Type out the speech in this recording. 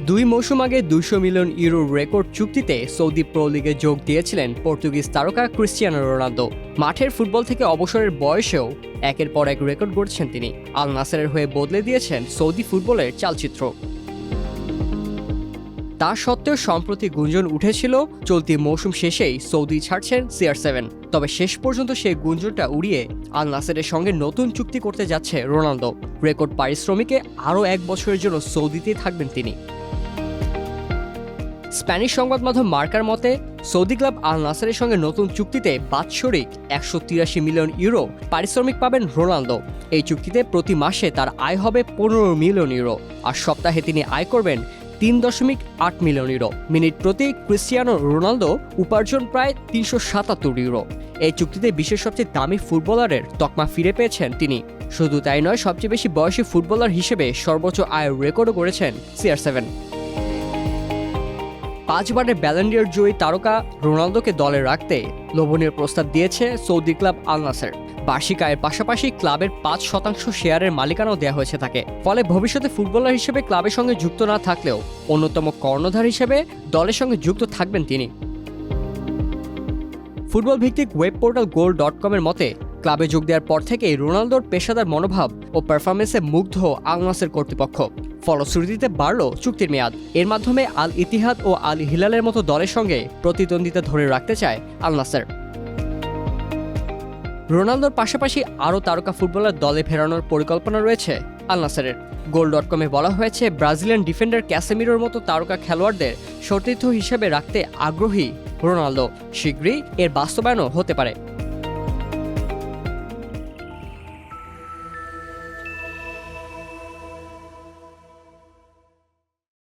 2 মৌসুম আগে 200 million ইউরোর record চুক্তিতে সৌদি প্রো লিগে যোগ দিয়েছিলেন পর্তুগিজ তারকা ক্রিস্টিয়ানো রোনালদো। মাঠের ফুটবল থেকে অবসরের বয়সেও একের পর এক রেকর্ড গড়ছেন তিনি। আল নাসেরের হয়ে বদলে দিয়েছেন সৌদি ফুটবলের চালচিত্র। তা সত্ত্বেও সম্প্রতি গুঞ্জন উঠেছিল চলতি মৌসুম শেষেই সৌদি ছাড়ছেন CR7। তবে শেষ পর্যন্ত সেই গুঞ্জনটা উড়িয়ে আল নাসেরের সঙ্গে নতুন চুক্তি করতে যাচ্ছে রোনালদো। রেকর্ড পারিশ্রমিকে আরও 1 বছরের জন্য সৌদিতেই থাকবেন তিনি। স্প্যানিশ সংবাদ মাধ্যম মার্কার মতে সৌদি ক্লাব আল নাসেরের সঙ্গে নতুন চুক্তিতে বাৎসরিক 183 মিলিয়ন ইউরো পারিশ্রমিক পাবেন রোনালদো। এই চুক্তিতে প্রতি মাসে তার আয় হবে 15 মিলিয়ন ইউরো, আর সপ্তাহে তিনি আয় করবেন 3.8 মিলিয়ন ইউরো। মিনিট প্রতি ক্রিস্টিয়ানো রোনালদো উপার্জন প্রায় 377 ইউরো। এই চুক্তিতে বিশ্বের সবচেয়ে দামি ফুটবলারের তকমা ফিরে পেয়েছেন তিনি। শুধু তাই নয়, সবচেয়ে বেশি বয়সী ফুটবলার হিসেবে সর্বোচ্চ আয়ের রেকর্ডও গড়েছেন CR7। 5 বারের ব্যালন ডি'অর জয়ী তারকা রোনালদোকে দলে রাখতে লোভনীয় প্রস্তাব দিয়েছে সৌদি ক্লাব আল নাসের। বার্ষিক আয়ের পাশাপাশি ক্লাবের 5% শেয়ারের মালিকানাও দেওয়া হয়েছে তাকে। ফলে ভবিষ্যতে ফুটবলার হিসেবে ক্লাবের সঙ্গে যুক্ত না থাকলেও অন্যতম কর্ণধার হিসেবে দলের সঙ্গে যুক্ত থাকবেন তিনি। ফুটবল ভিত্তিক ওয়েব পোর্টাল goal.com-এর মতে ক্লাবে যোগ দেওয়ার পর থেকেই রোনালদোর পেশাদার মনোভাব ও পারফরমেন্সে মুগ্ধ আল নাসের কর্তৃপক্ষ। ফলশ্রুতিতে বাড়ল চুক্তির মেয়াদ। এর মাধ্যমে আল ইতিহাদ ও আল হিলালের মতো দলের সঙ্গে প্রতিদ্বন্দ্বিতা ধরে রাখতে চায় আল নাসের। রোনালদোর পাশাপাশি আরও তারকা ফুটবলার দলে ফেরানোর পরিকল্পনা রয়েছে আল নাসেরের। goal.com-এ বলা হয়েছে, ব্রাজিলিয়ান ডিফেন্ডার ক্যাসেমিরোর মতো তারকা খেলোয়াড়দের সতীর্থ হিসেবে রাখতে আগ্রহী রোনালদো। শীঘ্রই এর বাস্তবায়নও হতে পারে।